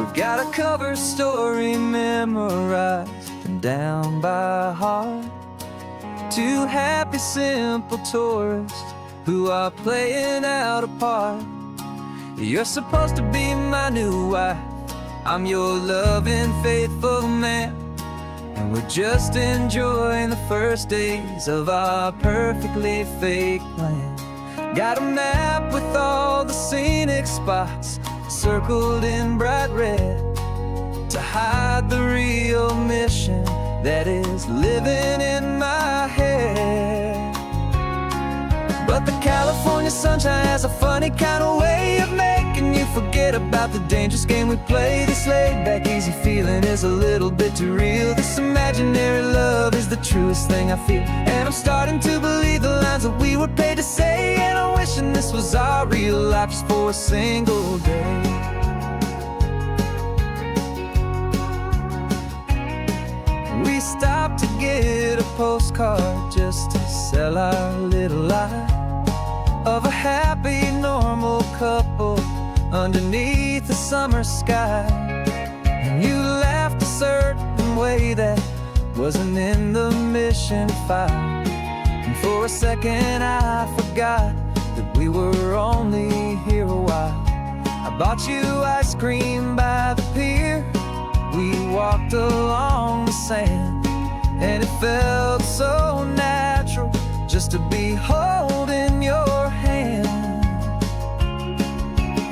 We've got a cover story memorized and down by heart. Two happy, simple tourists who are playing out a part. You're supposed to be my new wife, I'm your loving, faithful man, and we're just enjoying the first days of our perfectly fake plan. Got a map with all the scenic spots circled in bright red to hide the real mission that is living in my head. But the California sunshine has a funny kind of way of making you forget about the dangerous game we play. This laid-back, easy feeling is a little bit too real. This imaginary love is the truest thing I feel, and I'm starting to believe the lines that we were paid to say. And I'm wishing this was our real life just for a single day. We stopped to get a postcard just to sell our little lie of a happy, normal couple underneath the summer sky. And you laughed a certain way that wasn't in the mission file, and for a second I forgot that we were only here a while. I bought you ice cream by the pier, we walked along the sand, and it felt so natural just to be holding your hand.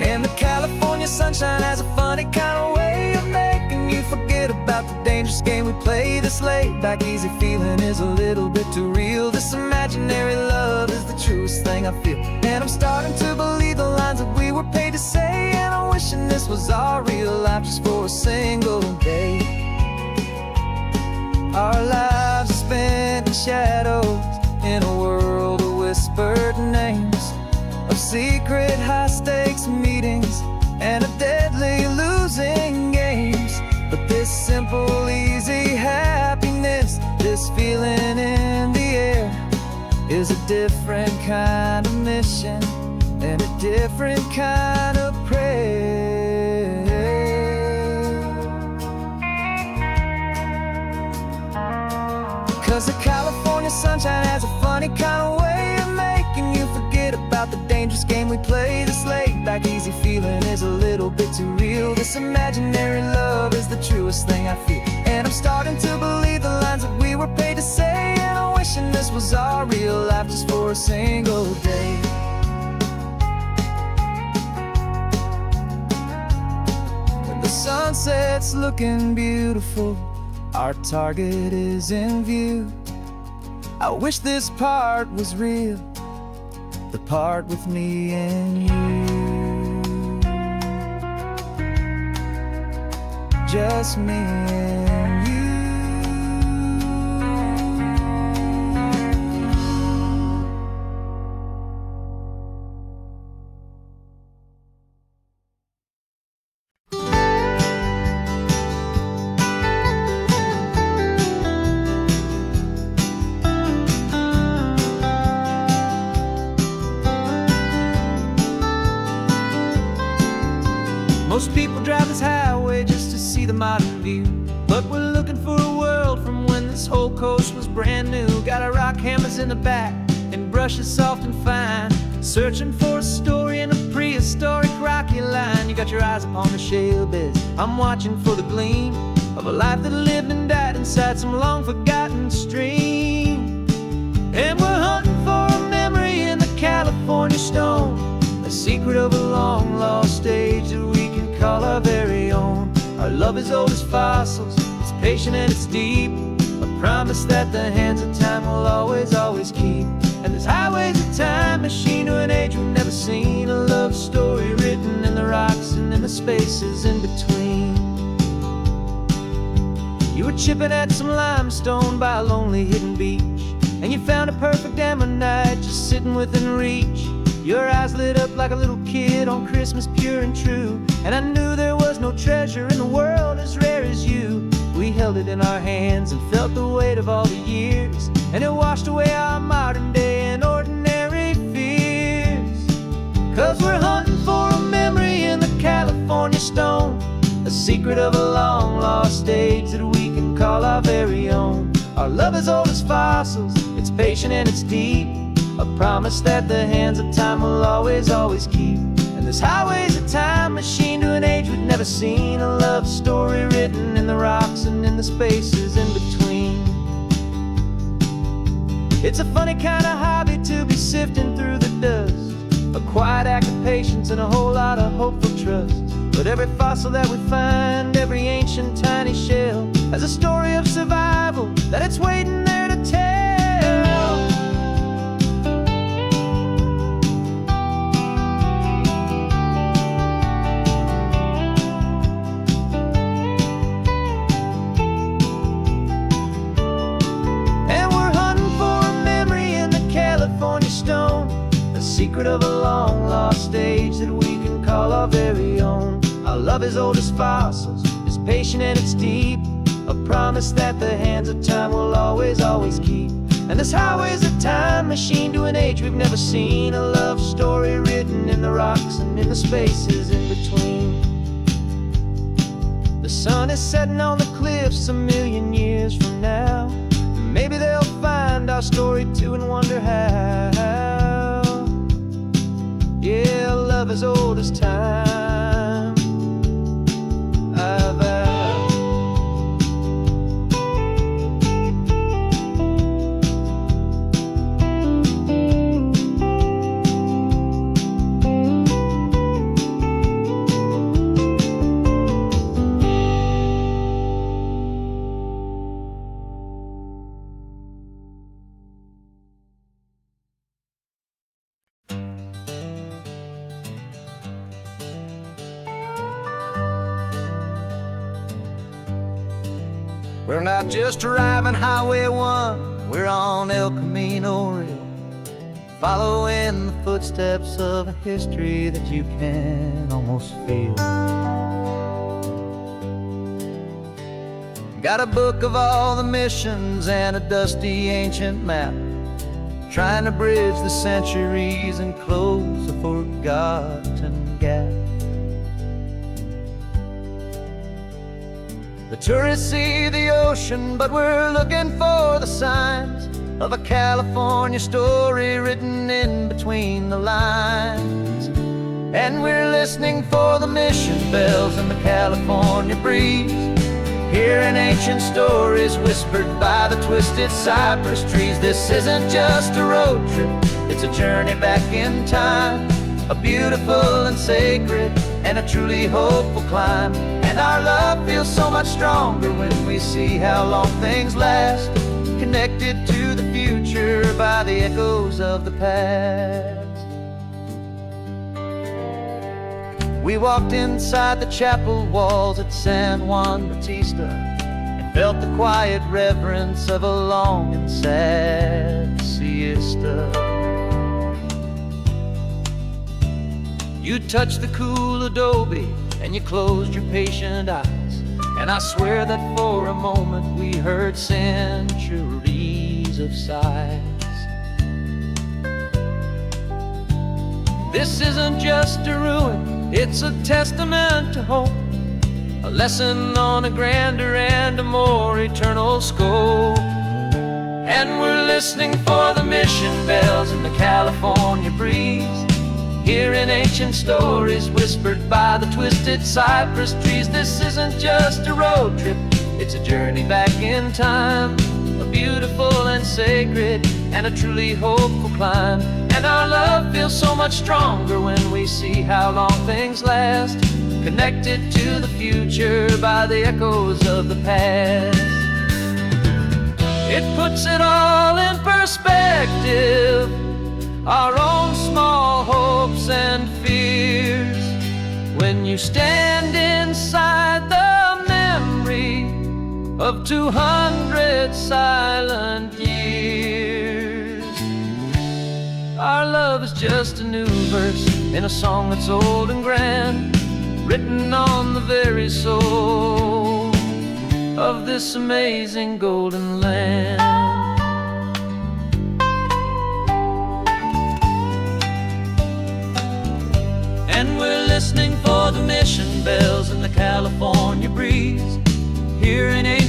And the California sunshine has a funny kind of way of making you forget about the dangerous game we play. This laid-back, easy feeling is a little bit too real. This imaginary love is the truest thing I feel, and I'm starting to believe the lines that we were paid to say. And I'm wishing this was our real life just for a single day. Our lives are spent in shadows, in a world of whispered names, of secret high-stakes meetings and of deadly losing games. But this simple, easy happiness, this feeling in the air, is a different kind of mission and a different kind of prayer. 'Cause the California sunshine has a funny kind of way of making you forget about the dangerous game we play. This laid-back, easy feeling is a little bit too real. This imaginary love is the truest thing I feel, and I'm starting to believe the lines that we were paid to say. And I'm wishing this was our real life just for a single day. When the sunset's looking beautiful, our target is in view. I wish this part was real, the part with me and you. Just me and you. Most people drive this highway just to see the modern view, but we're looking for a world from when this whole coast was brand new. Got our rock hammers in the back and brushes soft and fine, searching for a story in a prehistoric rocky line. You got your eyes upon the shale beds, I'm watching for the gleam of a life that lived and died inside some long forgotten stream. And we're hunting for a memory in the California stone, a secret of a long lost age that we can call our very own. Our love is old as fossils, it's patient and it's deep, a promise that the hands of time will always, always keep. And this highway's a time machine to an age we've never seen, a love story written in the rocks and in the spaces in between. You were chipping at some limestone by a lonely hidden beach, and you found a perfect ammonite just sitting within reach. Your eyes lit up like a little kid on Christmas, pure and true, and I knew there was no treasure in the world as rare as you. We held it in our hands and felt the weight of all the years, and it washed away our modern day and ordinary fears. 'Cause we're hunting for a memory in the California stone, a secret of a long lost age that we can call our very own. Our love is old as fossils, it's patient and it's deep, a promise that the hands of time will always, always keep. And this highway's a time machine to an age we've never seen, a love story written in the rocks and in the spaces in between. It's a funny kind of hobby to be sifting through the dust, a quiet act of patience and a whole lot of hopeful trust. But every fossil that we find, every ancient tiny shell, has a story of survival that it's waiting there to tell. And we're hunting for a memory in the California stone, the secret of a long lost age that we can call our very own. Our love is old as fossils, it's patient and it's deep, a promise that the hands of time will always, always keep. And this highway's a time machine to an age we've never seen, a love story written in the rocks and in the spaces in between. The sun is setting on the cliffs a million years from now, maybe they'll find our story too and wonder how. Yeah, love is old as time. We're not just driving Highway 1, we're on El Camino Real, following the footsteps of a history that you can almost feel. Got a book of all the missions and a dusty ancient map, trying to bridge the centuries and close a forgotten gap. The tourists see the ocean, but we're looking for the signs of a California story written in between the lines. And we're listening for the mission bells in the California breeze, hearing ancient stories whispered by the twisted cypress trees. This isn't just a road trip, it's a journey back in time, a beautiful and sacred and a truly hopeful climb. And our love feels so much stronger when we see how long things last, connected to the future by the echoes of the past. We walked inside the chapel walls at San Juan Bautista and felt the quiet reverence of a long and sad siesta. You touched the cool adobe and you closed your patient eyes, and I swear that for a moment we heard centuries of sighs. This isn't just a ruin, it's a testament to hope, a lesson on a grander and a more eternal scope. And we're listening for the mission bells in the California breeze, hearing ancient stories whispered by the twisted cypress trees. This isn't just a road trip, it's a journey back in time, a beautiful and sacred and a truly hopeful climb. And our love feels so much stronger when we see how long things last, connected to the future by the echoes of the past. It puts it all in perspective, our own small hopes and fears, when you stand inside the memory of 200 silent years. Our love is just a new verse in a song that's old and grand, written on the very soul of this amazing golden land. And we're listening for the mission bells in the California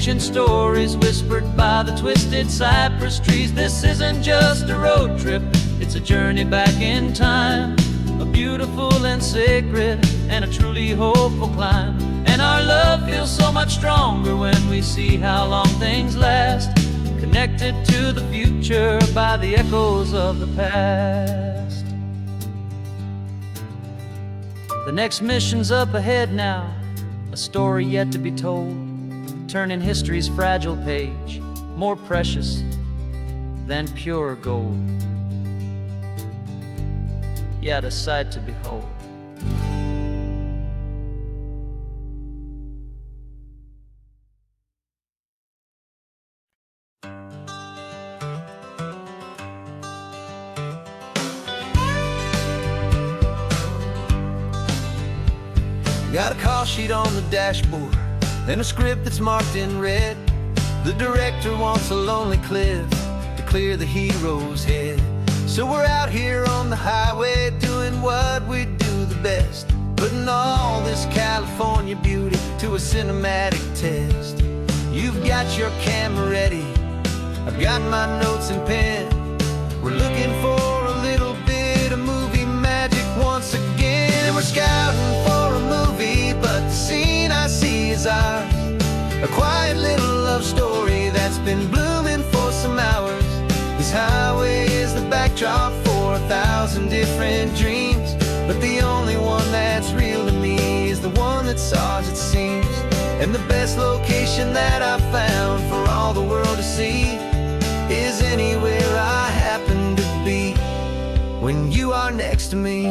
ancient stories whispered by the twisted cypress trees. This isn't just a road trip, it's a journey back in time, a beautiful and sacred and a truly hopeful climb. And our love feels so much stronger when we see how long things last, connected to the future by the echoes of the past. The next mission's up ahead now, a story yet to be told, turning history's fragile page more precious than pure gold. Yet a sight to behold. Got a call sheet on the dashboard and a script that's marked in red. The director wants a lonely cliff to clear the hero's head. So we're out here on the highway doing what we do the best, putting all this California beauty to a cinematic test. You've got your camera ready, I've got my notes and pen. We're looking for a little bit of movie magic once again. And we're scouting for a movie, but the scene I see is ours, a quiet little love story that's been blooming for some hours. This highway is the backdrop for 1,000 different dreams, but the only one that's real to me is the one that's ours, it seems. And the best location that I've found for all the world to see is anywhere I happen to be when you are next to me.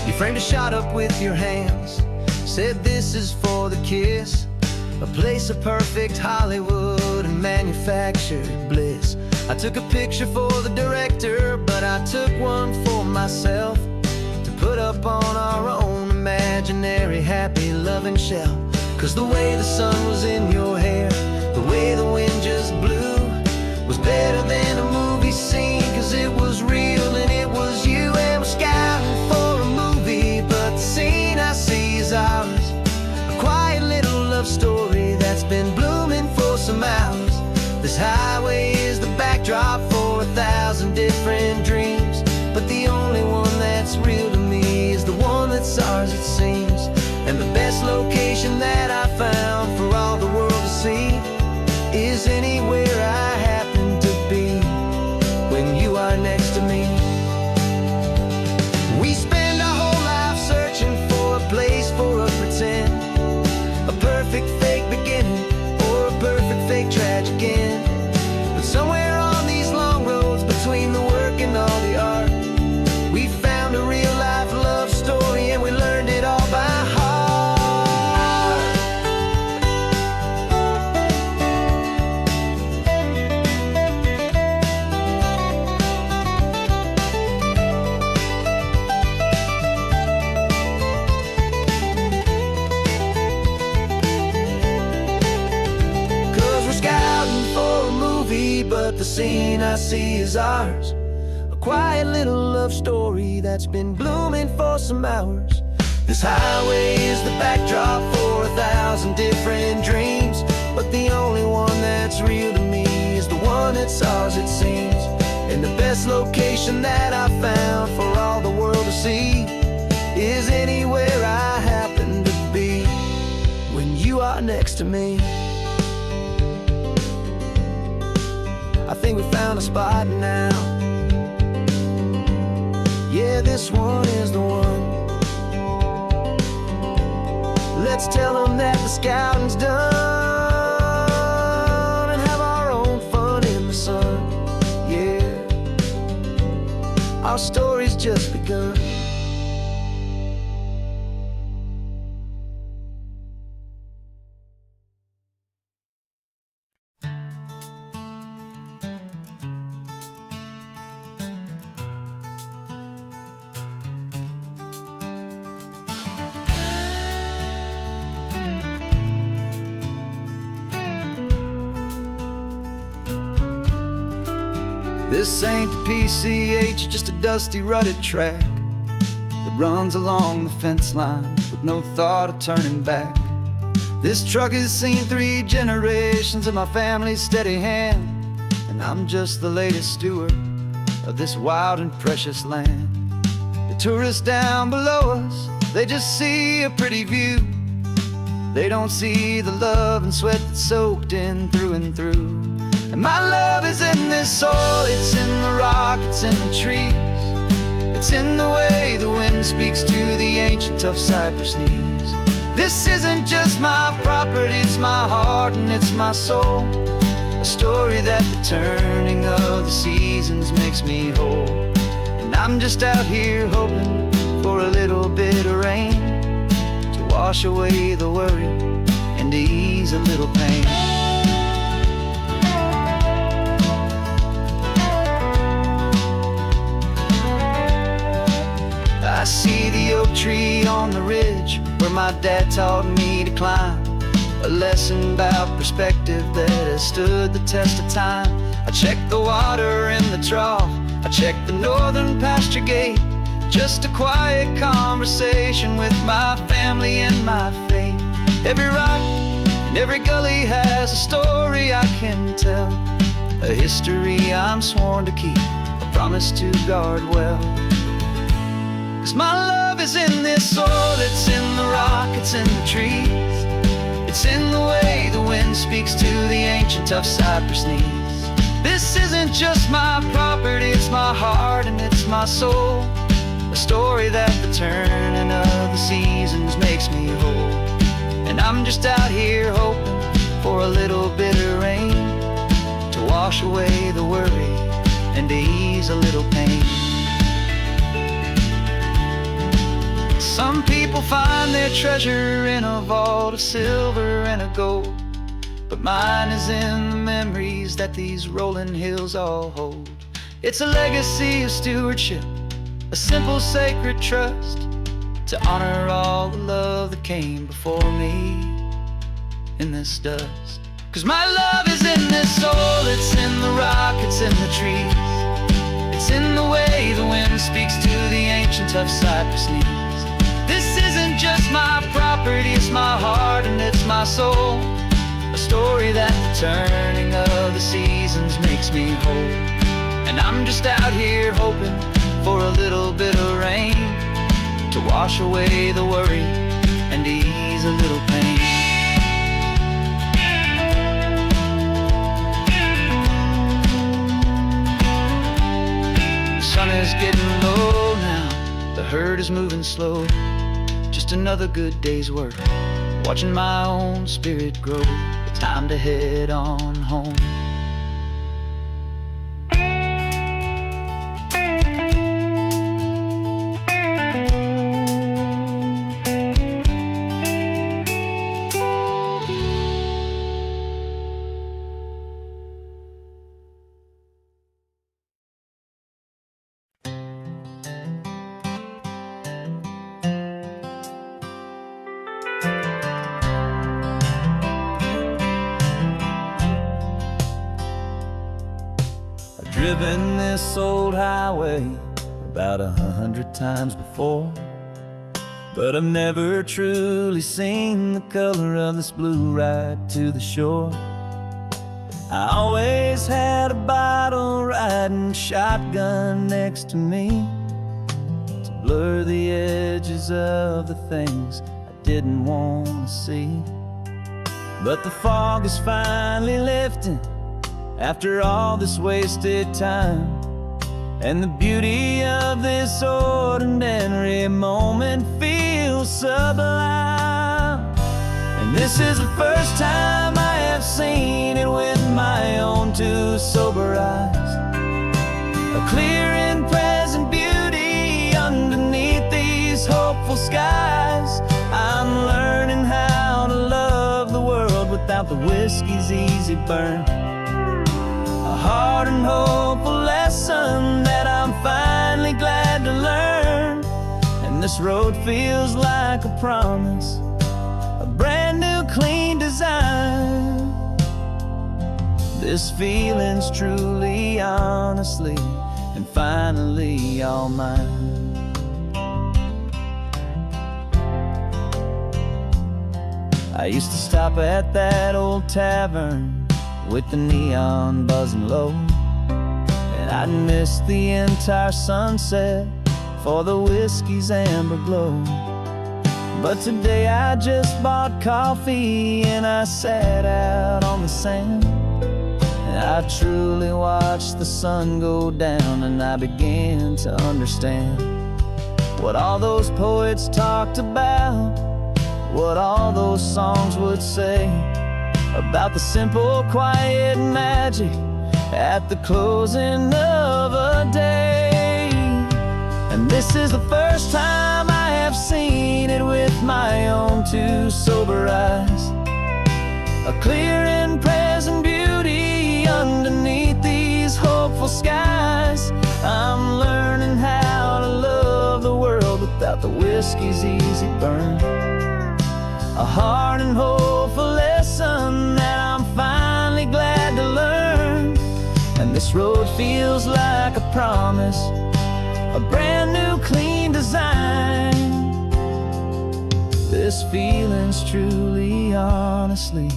You framed a shot up with your hands, said this is for the kiss, a place of perfect Hollywood and manufactured bliss. I took a picture for the director, but I took one for myself to put up on our own imaginary happy loving shelf. Cause the way the sun was in your hair, the way the wind just blew, was better than a movie scene, cause it was real and it was you. And we're scouting for a movie, but the scene I see is ours, a quiet little love story that's been blooming for some hours. This highway is the backdrop for 1,000 different dreams, but the only one that's real to me is the one that's ours, it seems. And the best location that I found for all the world to see is anywhere I happen to be when you are next to me. We spend our whole life searching for a place for a pretend, a perfect fake beginning or a perfect fake tragic end. But somewhere on these long roads between the work and all the art, we found a real life love story and we learned it all by heart. But the scene I see is ours, a quiet little love story that's been blooming for some hours. This highway is the backdrop for 1,000 different dreams, but the only one that's real to me is the one that's ours, it seems. And the best location that I found for all the world to see is anywhere I happen to be when you are next to me. I think we found a spot now. Yeah, this one is the one. Let's tell them that the scouting's done and have our own fun in the sun. Yeah, our story's just begun. This ain't the PCH, just a dusty rutted track that runs along the fence line with no thought of turning back. This truck has seen 3 generations of my family's steady hand, and I'm just the latest steward of this wild and precious land. The tourists down below us, they just see a pretty view. They don't see the love and sweat that's soaked in through and through. And my love is in this soil, it's in the rock, it's in the trees. It's in the way the wind speaks to the ancient tough cypress knees. This isn't just my property, it's my heart and it's my soul. A story that the turning of the seasons makes me whole. And I'm just out here hoping for a little bit of rain to wash away the worry and ease a little pain. I see the oak tree on the ridge where my dad taught me to climb. A lesson about perspective that has stood the test of time. I check the water in the trough, I check the northern pasture gate. Just a quiet conversation with my family and my faith. Every rock and every gully has a story I can tell, a history I'm sworn to keep, a promise to guard well. 'Cause my love is in this soil, it's in the rock, it's in the trees. It's in the way the wind speaks to the ancient tough cypress knees. This isn't just my property, it's my heart and it's my soul. A story that the turning of the seasons makes me whole. And I'm just out here hoping for a little bit of rain to wash away the worry and to ease a little pain. Some people find their treasure in a vault of silver and of gold, but mine is in the memories that these rolling hills all hold. It's a legacy of stewardship, a simple sacred trust, to honor all the love that came before me in this dust. 'Cause my love is in this soil, it's in the rock, it's in the trees. It's in the way the wind speaks to the ancient tough cypress knees. This isn't just my property, it's my heart and it's my soul. A story that the turning of the seasons makes me whole. And I'm just out here hoping for a little bit of rain to wash away the worry and ease a little pain. The sun is getting low now, the herd is moving slow. Just another good day's work, watching my own spirit grow. Time to head on home. Driven this old highway about 100 times before, but I've never truly seen the color of this blue right to the shore. I always had a bottle riding shotgun next to me to blur the edges of the things I didn't want to see. But the fog is finally lifting after all this wasted time, and the beauty of this ordinary moment feels sublime. And this is the first time I have seen it with my own two sober eyes, a clear and present beauty underneath these hopeful skies. I'm learning how to love the world without the whiskey's easy burn, a hard and hopeful lesson that I'm finally glad to learn. And this road feels like a promise, a brand new clean design. This feeling's truly, honestly, and finally all mine. I used to stop at that old tavern with the neon buzzing low, and I'd miss the entire sunset for the whiskey's amber glow. But today I just bought coffee and I sat out on the sand, and I truly watched the sun go down, and I began to understand what all those poets talked about, what all those songs would say about the simple, quiet magic at the closing of a day. And this is the first time I have seen it with my own two sober eyes, a clear and present beauty underneath these hopeful skies. I'm learning how to love the world without the whiskey's easy burn, a hard and hopeful lesson that I'm finally glad to learn. And this road feels like a promise, a brand new clean design. This feeling's truly, honestly,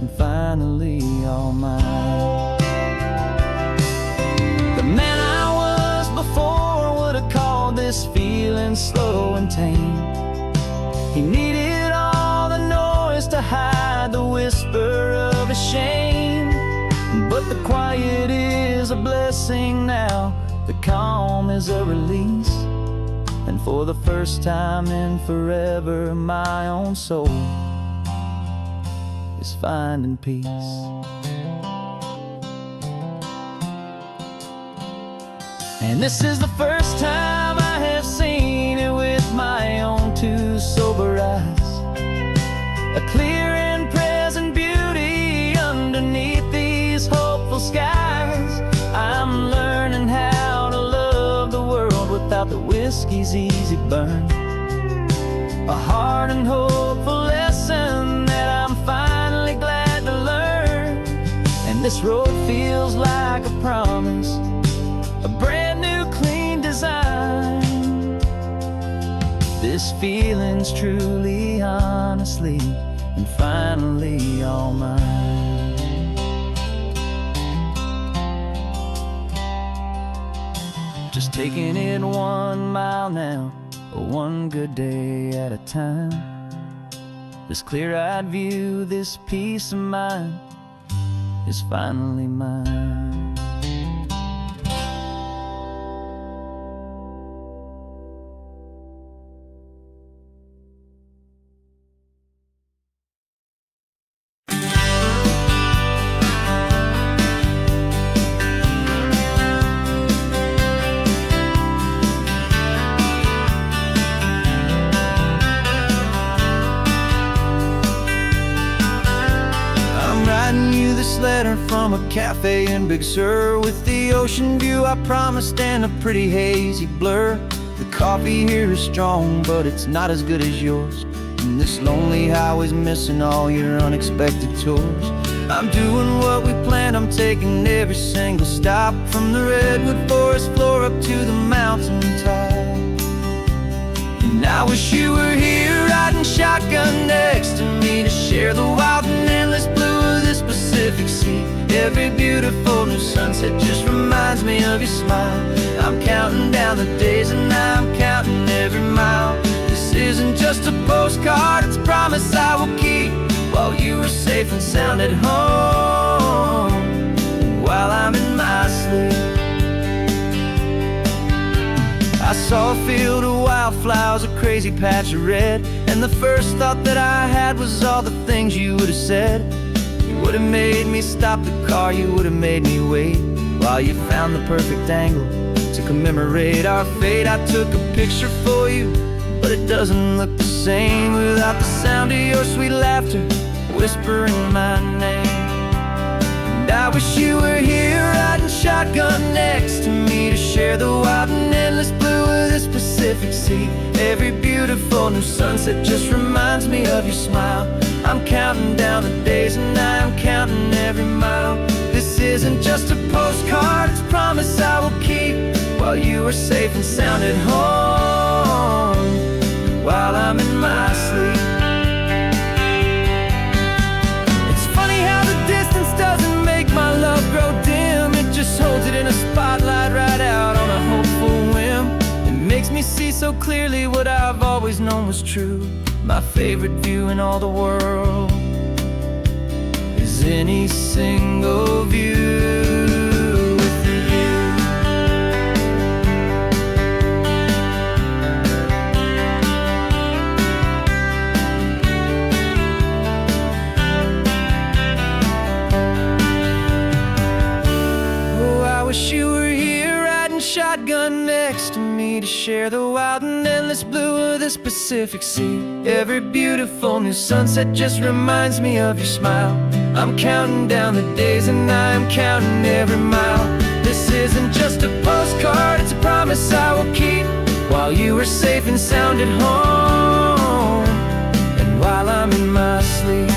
and finally all mine. The man I was before would have called this feeling slow and tame. He needed all the noise to hide the whisper of his shame. But the quiet is a blessing now, the calm is a release, and for the first time in forever my own soul is finding peace. And this is the first time I have seen it with my own two sober eyes, a clear and present beauty underneath these hopeful skies. I'm learning how to love the world without the whiskey's easy burn, a hard and hopeful lesson that I'm finally glad to learn. And this road feels like a promise, a brand new clean design. This feeling's truly, honestly, and finally all mine. Just taking it 1 mile now, one good day at a time. This clear-eyed view, this peace of mind is finally mine. You this letter from a cafe in Big Sur, with the ocean view I promised and a pretty hazy blur. The coffee here is strong, but it's not as good as yours, and this lonely highway's missing all your unexpected tours. I'm doing what we planned, I'm taking every single stop, from the redwood forest floor up to the mountain top. And I wish you were here riding shotgun next to me to share the wild and endless blue of this Pacific Sea. Every beautiful new sunset just reminds me of your smile. I'm counting down the days and I'm counting every mile. This isn't just a postcard, it's a promise I will keep, while you are safe and sound at home, while I'm in my sleep. I saw a field of wildflowers, a crazy patch of red, and the first thought that I had was all the things you would have said. You would have made me stop the car, you would have made me wait, while you found the perfect angle to commemorate our fate. I took a picture for you, but it doesn't look the same without the sound of your sweet laughter whispering my name. And I wish you were here riding shotgun next to me to share the wild and endless blue of this Pacific Sea. Every beautiful new sunset just reminds me of your smile. I'm counting down the days and I'm counting every mile. This isn't just a postcard, it's a promise I will keep, while you are safe and sound at home, while I'm in my sleep. the spotlight right out on a hopeful whim. It makes me see so clearly what I've always known was true. My favorite view in all the world is any single view. Wish you were here riding shotgun next to me to share the wild and endless blue of this Pacific Sea. Every beautiful new sunset just reminds me of your smile. I'm counting down the days and I am counting every mile. This isn't just a postcard, it's a promise I will keep, while you are safe and sound at home, and while I'm in my sleep.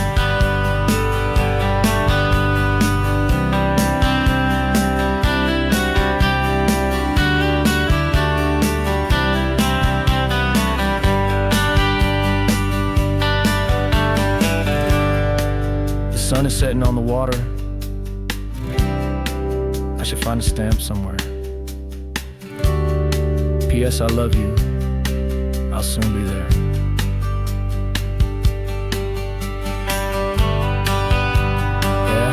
The sun is setting on the water. I should find a stamp somewhere. P.S. I love you. I'll soon be there. Yeah?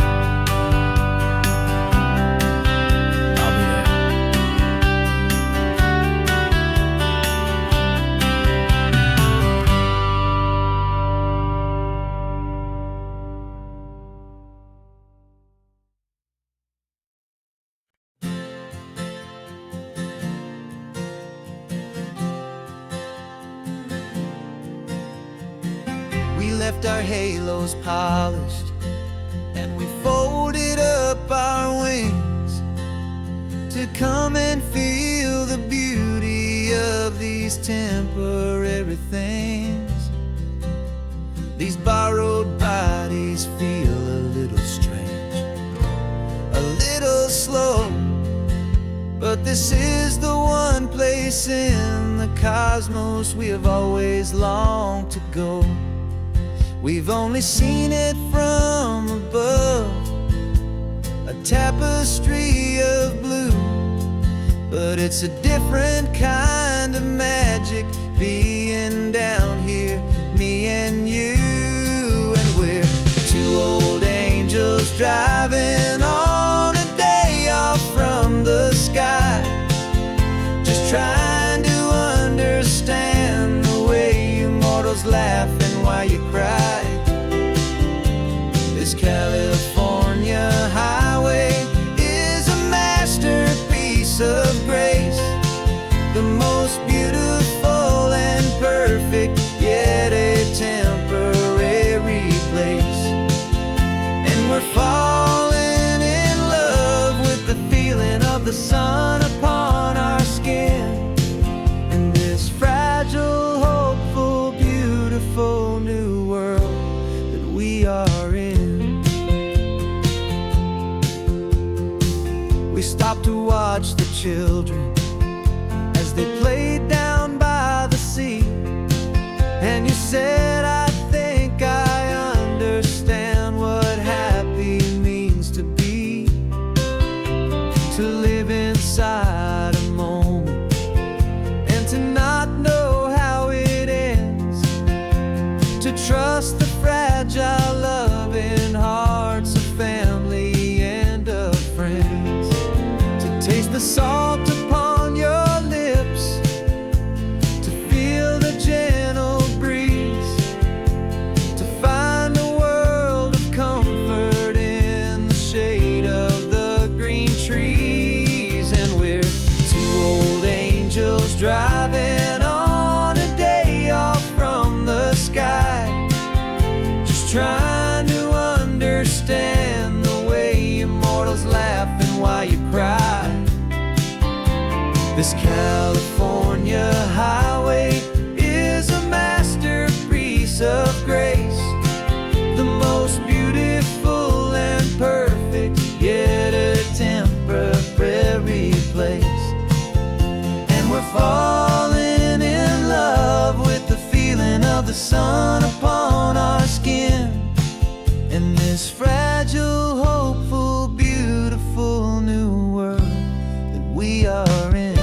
I'll be there. We left our halos polished, and we folded up our wings to come and feel the beauty of these temporary things. These borrowed bodies feel a little strange, a little slow, but this is the one place in the cosmos we have always longed to go. We've only seen it from above, a tapestry of blue, but it's a different kind of magic being down here, me and you. And we're two old angels driving on a day off from the sky, just trying to understand the way you mortals laugh and why you cry. This California highway is a masterpiece of grace, the most beautiful and perfect, yet a temporary place. And we're falling in love with the feeling of the sun upon our skin, in this fragile, hopeful, beautiful new world that we are in. We stopped to watch the children as they played down by the sea, and you said, I think I understand what happy means to be, to live inside a moment and to not know how it ends, to trust the fragile loving hearts of family and of friends, to taste the salt upon your lips, to feel the gentle breeze, to find a world of comfort in the shade of the green trees. And we're two old angels driving on a day off from the sky, just trying to understand the way immortals laugh and why you cry. This California highway is a masterpiece of grace, the most beautiful and perfect, yet a temporary place. And we're falling in love with the feeling of the sun upon our skin, in this fragile, hopeful, beautiful new world we are in.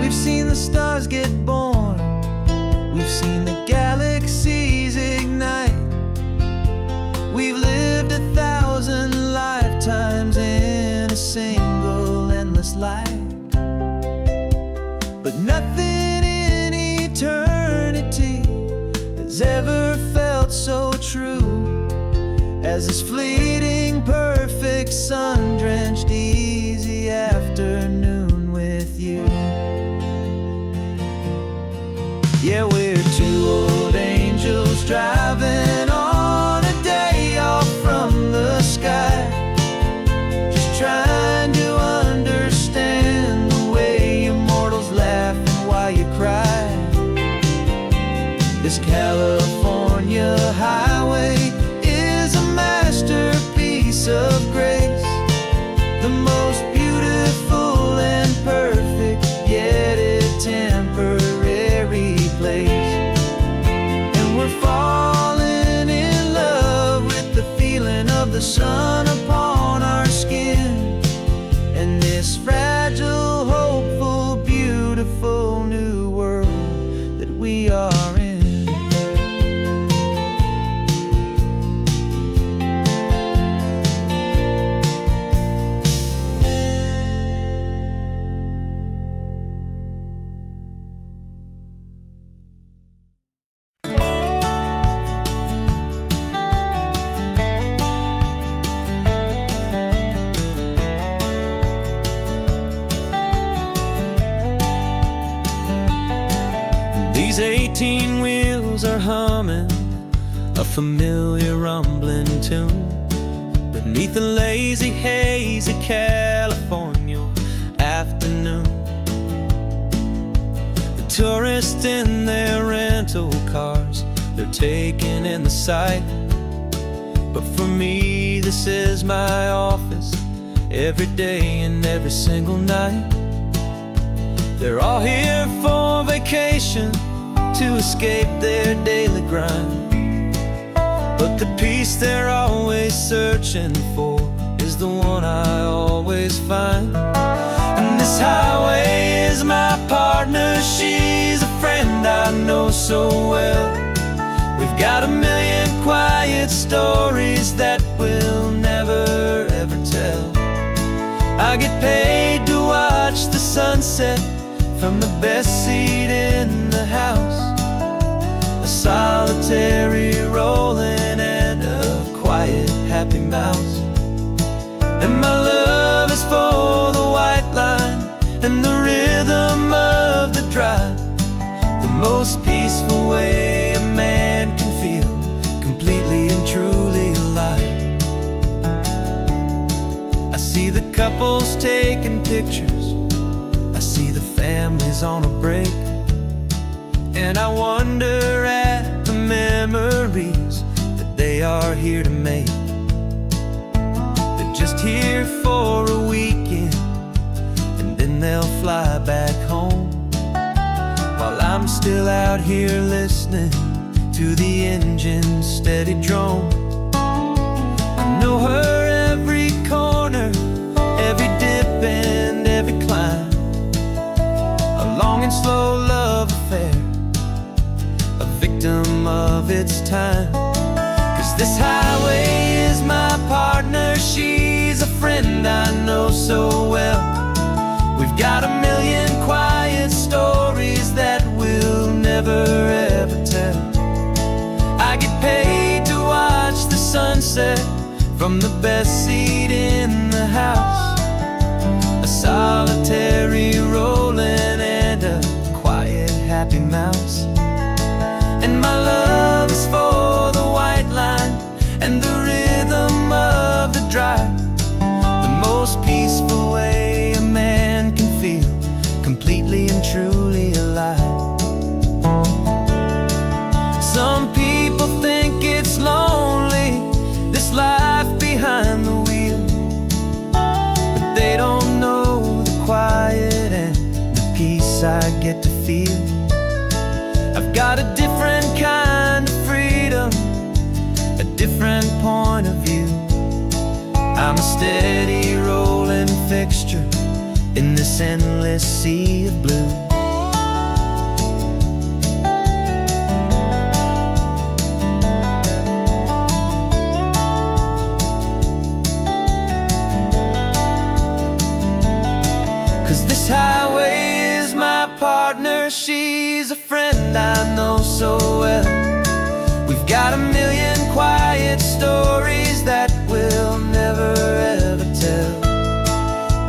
We've seen the stars get born, we've seen the galaxies ignite. We've lived 1,000 lifetimes in a single endless life. But nothing in eternity has ever felt so true as this fleeting, perfect, sun-drenched, easy afternoon with you. Yeah, we're two old angels driving on a day off from the sky, just trying to understand the way you mortals laugh and why you cry. This California highway is a masterpiece of grace, the most beautiful and perfect, yet a temporary place. And we're falling in love with the feeling of the sun upon our skin, and this fragile, hopeful, beautiful new world that we are in. These 18 wheels are humming a familiar rumbling tune beneath the lazy haze of California afternoon. The tourists in their rental cars, they're taking in the sight. But for me, this is my office, every day and every single night. They're all here for vacation, to escape their daily grind. But the peace they're always searching for is the one I always find. And this highway is my partner, she's a friend I know so well. We've got 1,000,000 quiet stories that we'll never ever tell. I get paid to watch the sunset from the best seat in the house, a solitary rolling and a quiet, happy mouse. And my love is for the white line and the rhythm of the drive, the most peaceful way a man can feel completely and truly alive. I see the couples taking pictures, I see the families on a break, and I wonder at the memories that they are here to make. They're just here for a weekend, and then they'll fly back home, while I'm still out here listening to the engine's steady drone. I know her every corner, every dip and every climb, a long and slow love affair, a victim of its time. 'Cause this highway is my partner, she's a friend I know so well. We've got 1,000,000 quiet stories that we'll never ever tell. I get paid to watch the sunset from the best seat in the house, a solitary rolling and a quiet, happy mouse. And my love is for the white line and the rhythm of the drive, the most peaceful way a man can feel completely and truly alive. Some people think it's lonely, this life behind the wheel, but they don't know the quiet and the peace I get to feel. I've got a different kind of freedom, a different point of view. I'm a steady rolling fixture in this endless sea of blue. Cause this highway is my partner, she's a friend I know so well. We've got a million quiet stories that we'll never ever tell.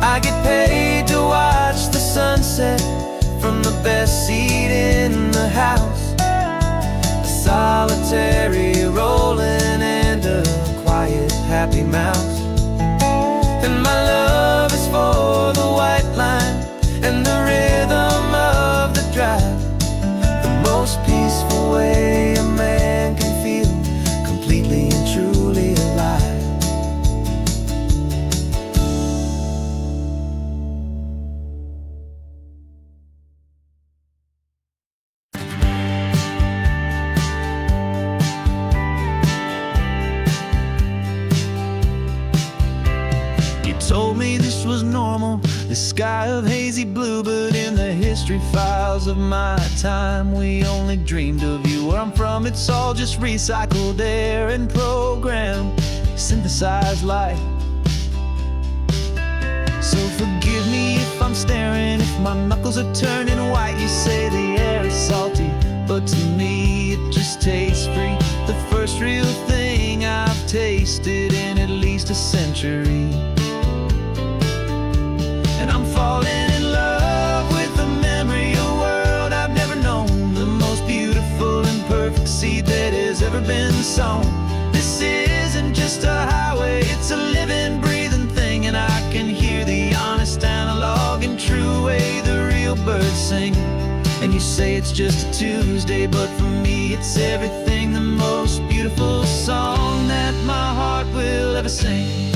I get paid to watch the sunset from the best seat in the house. A solitary rolling and a quiet happy mouse. And my love is for the white line and the rhythm of the drive. The most peaceful way a man can feel completely and truly alive. You told me this was normal, the sky of hazy blue, but in the history files of my time, we only dreamed of you. Where I'm from, it's all just recycled air and programmed, synthesized light. So forgive me if I'm staring, if my knuckles are turning white. You say the air is salty, but to me it just tastes free. The first real thing I've tasted in at least a century. And I'm falling in love with the memory of a world I've never known. The most beautiful and perfect seed that has ever been sown. This isn't just a highway, it's a living, breathing thing. And I can hear the honest analog and true way the real birds sing. And you say it's just a Tuesday, but for me it's everything. The most beautiful song that my heart will ever sing.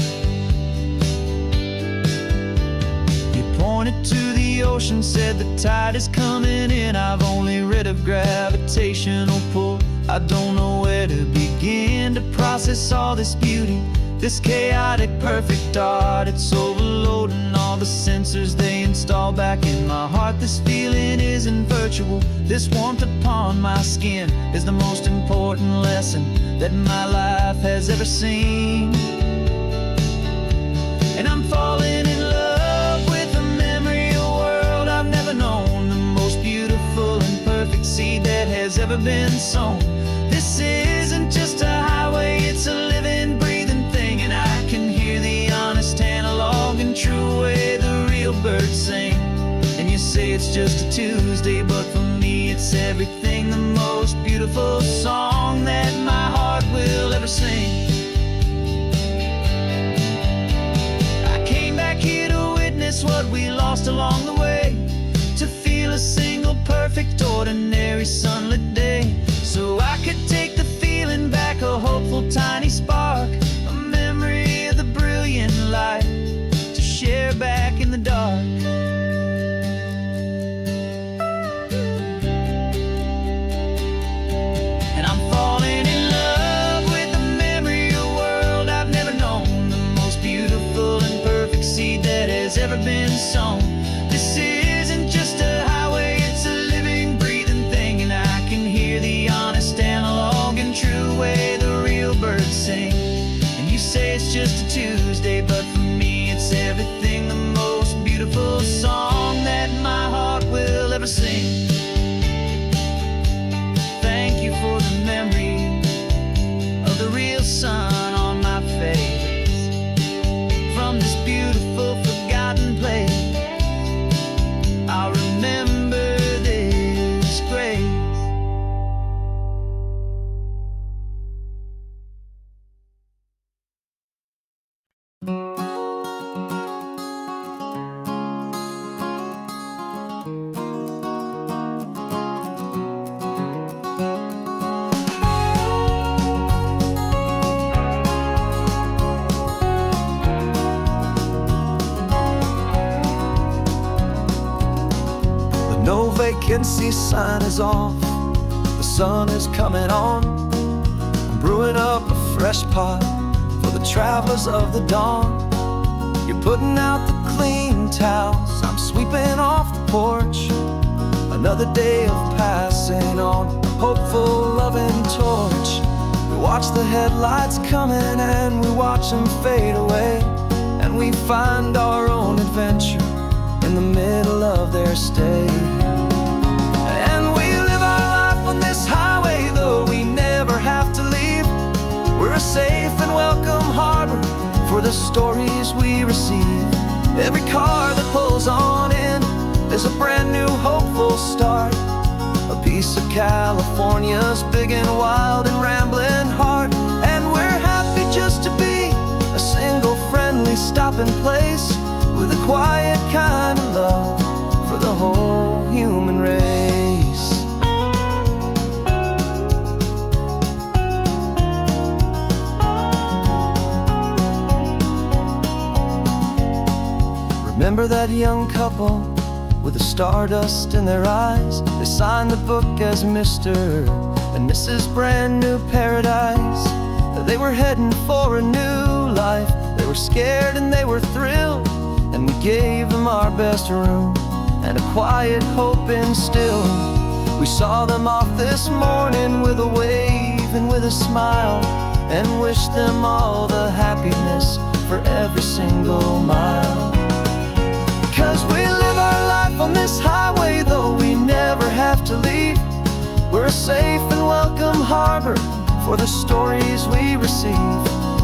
Pointed to the ocean, said the tide is coming in. I've only read of gravitational pull. I don't know where to begin to process all this beauty, this chaotic perfect art. It's overloading all the sensors they install back in my heart. This feeling isn't virtual, this warmth upon my skin is the most important lesson that my life has ever seen. And I'm falling in love with a memory of a world I've never known. The most beautiful and perfect seed that has ever been sown. This isn't just a highway, it's a living, breathing thing. And I can hear the honest analog and true way the real birds sing. And you say it's just a Tuesday, but for me it's everything. The most beautiful song that my heart will ever sing. Here to witness what we lost along the way, to feel a single perfect ordinary sunlit day, so I could take the feeling back, a hopeful tiny spark, a memory of the brilliant light to share back in the dark. And I'm falling in love with the memory of a world I've never known. The most beautiful and perfect seed that has ever been sown. This isn't just a highway, it's a living, breathing thing. And I can hear the honest analog and true way the real birds sing. And you say it's just a Tuesday, but for me it's everything. The most beautiful song that my heart will ever sing. Thank you for the memory of the real sun on my face, from this beautiful forgotten place. I'll remember this grace. No vacancy sign is off, the sun is coming on. I'm brewing up a fresh pot for the travelers of the dawn. You're putting out the clean towels, I'm sweeping off the porch. Another day of passing on, a hopeful, loving torch. We watch the headlights coming and we watch them fade away, and we find our own adventure in the middle of their stay. And we live our life on this highway, though we never have to leave. We're a safe and welcome harbor for the stories we receive. Every car that pulls on in is a brand new hopeful start, a piece of California's big and wild and rambling heart. And we're happy just to be a single friendly stopping place, with a quiet kind of love for the whole human race. Remember that young couple with the stardust in their eyes? They signed the book as Mr. and Mrs. Brand New Paradise. They were heading for a new life. They were scared and they were thrilled, and we gave them our best room and a quiet hope instilled. We saw them off this morning with a wave and with a smile, and wished them all the happiness for every single mile. 'Cause we live our life on this highway, though we never have to leave. We're a safe and welcome harbor for the stories we receive.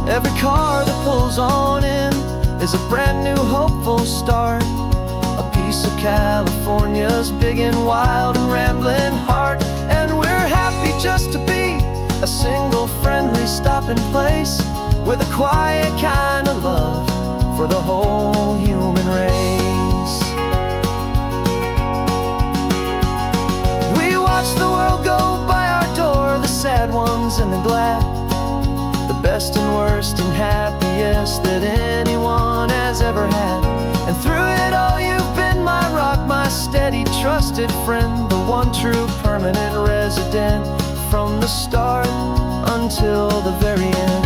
Every car that pulls on in is a brand new hopeful start, a piece of California's big and wild and rambling heart. And we're happy just to be a single friendly stopping place, with a quiet kind of love for the whole human race. We watch the world go by our door, the sad ones and the glad, the best and worst and happiest that anyone has ever had. And through it all you've been my rock, my steady trusted friend, the one true permanent resident, from the start until the very end.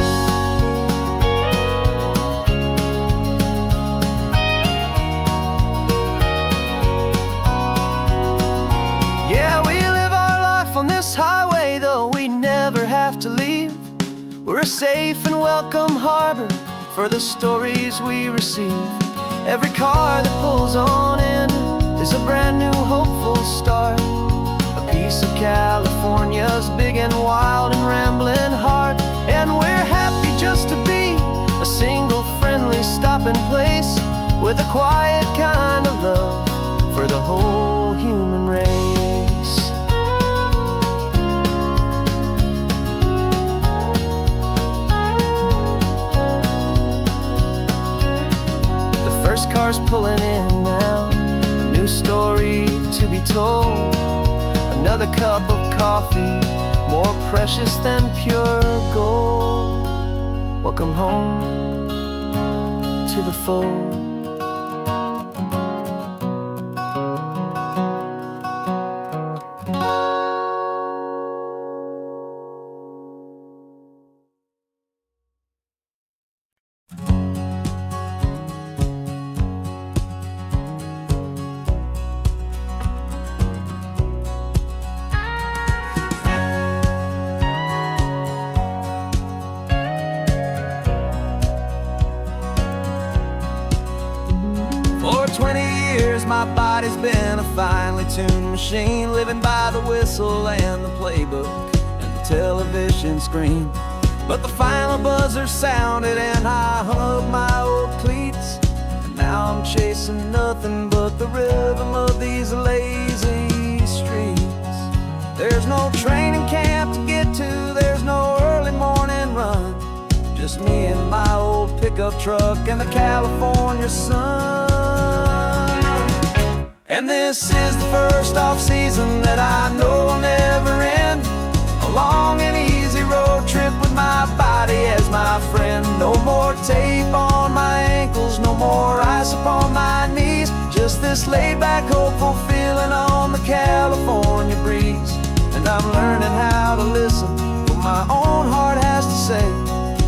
Yeah, we live our life on this highway, though we never have to leave. We're a safe and welcome harbor for the stories we receive. Every car that pulls on in is a brand new hopeful start, a piece of California's big and wild and rambling heart. And we're happy just to be a single friendly stopping place, with a quiet kind of love for the whole human race. First car's pulling in now, a new story to be told. Another cup of coffee, more precious than pure gold. Welcome home to the fold. For 20 years my body's been a finely tuned machine, living by the whistle and the playbook and the television screen. But the final buzzer sounded and I hung up my old cleats, and now I'm chasing nothing but the rhythm of these lazy streets. There's no training camp to get to, there's no early morning run, just me and my old pickup truck and the California sun. And this is the first off-season that I know will never end, a long and easy road trip with my body as my friend. No more tape on my ankles, no more ice upon my knees, just this laid-back, hopeful feeling on the California breeze. And I'm learning how to listen to what my own heart has to say,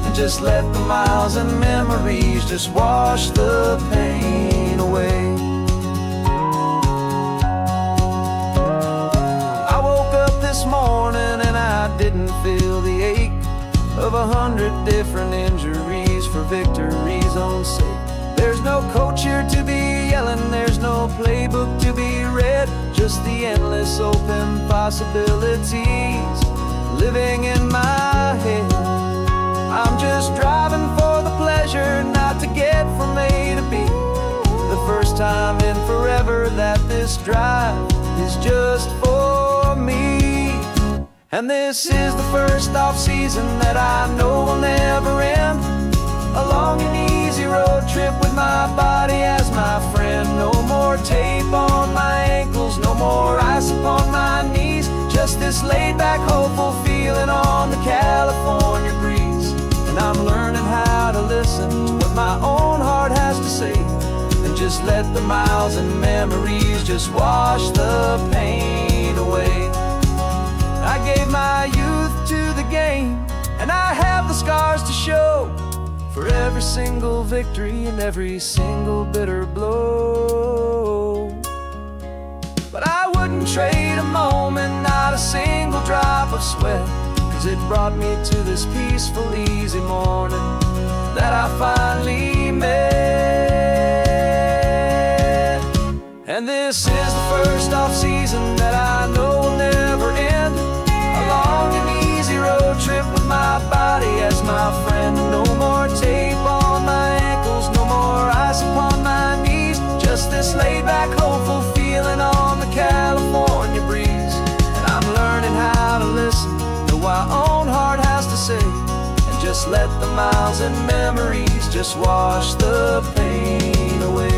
and just let the miles and memories just wash the pain away. I woke up this morning and I didn't feel the ache of 100 different injuries for victory's own sake. There's no coach here to be yelling, there's no playbook to be read, just the endless open possibilities living in my head. I'm just driving for the pleasure, not to get from A to B. The first time in forever that this drive is just for me. And this is the first off-season that I know will never end. A long and easy road trip with my body as my friend. No more tape on my ankles, no more ice upon my knees. Just this laid-back, hopeful feeling on the California breeze. And I'm learning how to listen to what my own heart has to say, and just let the miles and memories just wash the pain away. I gave my youth to the game, and I have the scars to show for every single victory and every single bitter blow. But I wouldn't trade a moment, not a single drop of sweat, 'cause it brought me to this peaceful, easy morning that I finally met. And this is the first off-season that I know will never end. A long and easy road trip with my body as my friend. No more tape on my ankles, no more ice upon my knees. Just this laid-back, hopeful feeling on the California breeze. And I'm learning how to listen to what my own heart has to say, and just let the miles and memories just wash the pain away.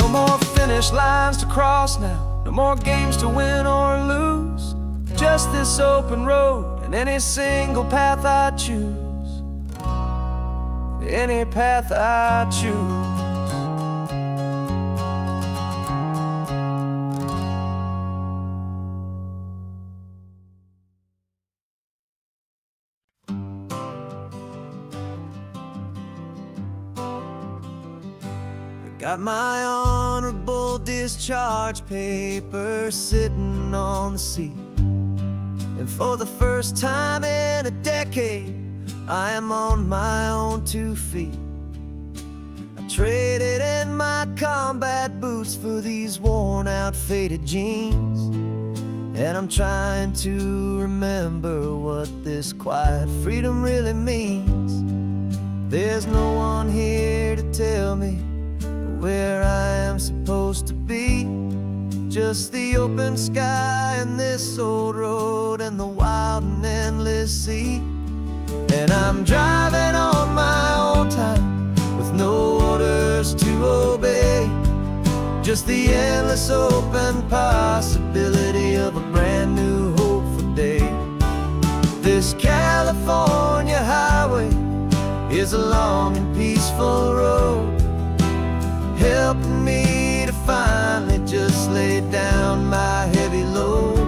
No more finish lines to cross now, no more games to win or lose. Just this open road and any single path I choose. Any path I choose. Got my honorable discharge paper sitting on the seat, and for the first time in a decade, I am on my own 2 feet. I traded in my combat boots for these worn-out, faded jeans, and I'm trying to remember what this quiet freedom really means. There's no one here to tell me where I am supposed to be. Just the open sky and this old road and the wild and endless sea. And I'm driving on my own time with no orders to obey. Just the endless open possibility of a brand new hopeful day. This California highway is a long and peaceful road, helping me to finally just lay down my heavy load.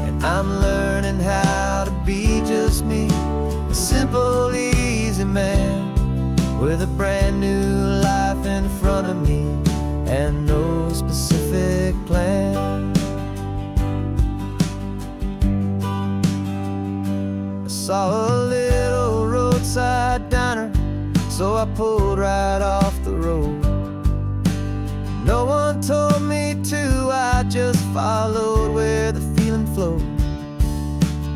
And I'm learning how to be just me, a simple, easy man with a brand new life in front of me and no specific plan. I saw a little roadside diner, so I pulled right off the road. No one told me to, I just followed where the feeling flowed.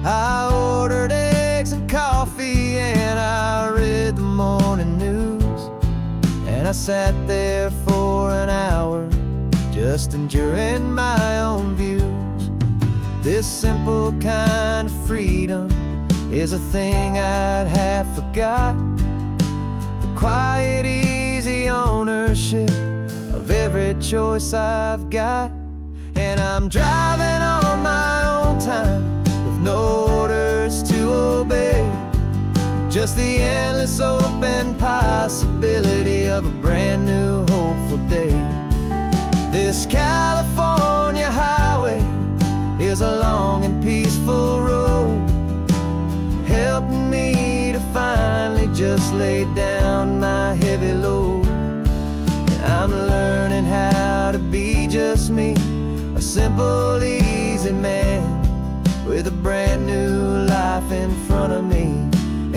I ordered eggs and coffee and I read the morning news, and I sat there for an hour just enduring my own views. This simple kind of freedom is a thing I'd have forgot. The quiet, easy ownership of every choice I've got. And I'm driving on my own time with no orders to obey. Just the endless open possibility of a brand new hopeful day. This California highway is a long and peaceful road, finally just laid down my heavy load. I'm learning how to be just me, a simple, easy man with a brand new life in front of me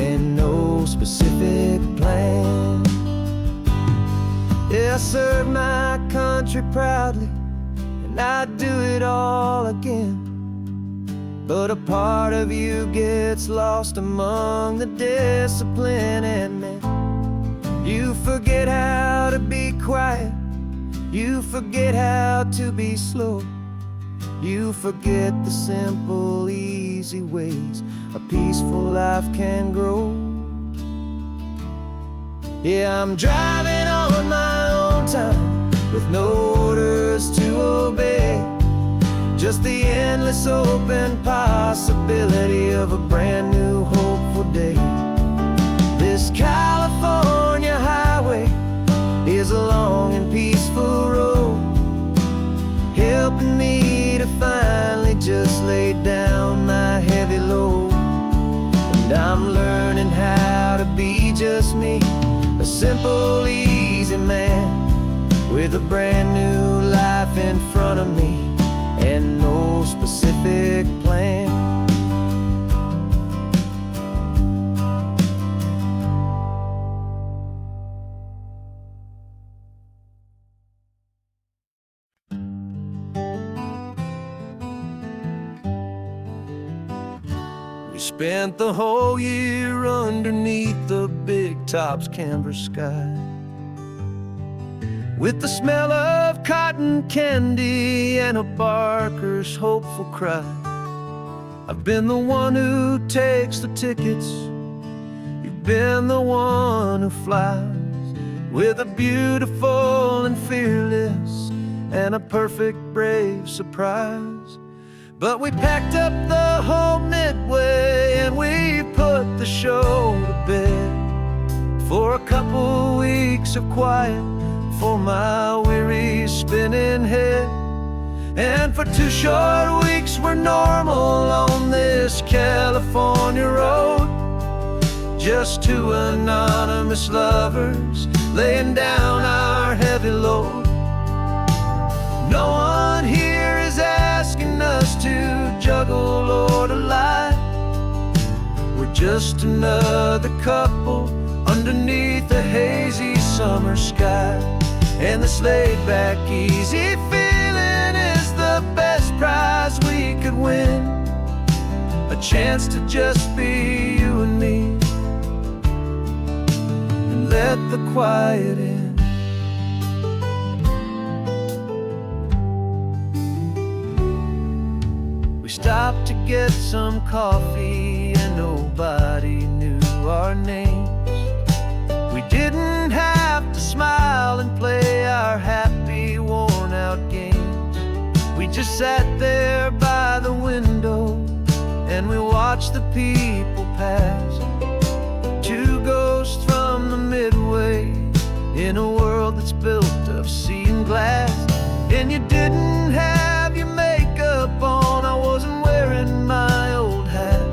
and no specific plan. Yeah, I serve my country proudly and I'd do it all again. But a part of you gets lost among the discipline, and man, you forget how to be quiet, you forget how to be slow, you forget the simple, easy ways a peaceful life can grow. Yeah, I'm driving on my own time with no orders to obey, just the endless open possibility of a brand new hopeful day. This California highway is a long and peaceful road, helping me to finally just lay down my heavy load. And I'm learning how to be just me, a simple, easy man with a brand new life in front of me and no specific plan. We spent the whole year underneath the big top's canvas sky, with the smell of cotton candy and a barker's hopeful cry. I've been the one who takes the tickets, you've been the one who flies, with a beautiful and fearless and a perfect brave surprise. But we packed up the whole Midway and we put the show to bed for a couple weeks of quiet for my weary spinning head. And for 2 short weeks we're normal on this California road, just 2 anonymous lovers laying down our heavy load. No one here is asking us to juggle or to lie, we're just another couple underneath a hazy summer sky. And this laid-back, easy feeling is the best prize we could win, a chance to just be you and me and let the quiet in. We stopped to get some coffee and nobody knew our names. We didn't have to smile and play our happy, worn-out games. We just sat there by the window and we watched the people pass, 2 ghosts from the Midway in a world that's built of sea and glass. And you didn't have your makeup on, I wasn't wearing my old hat,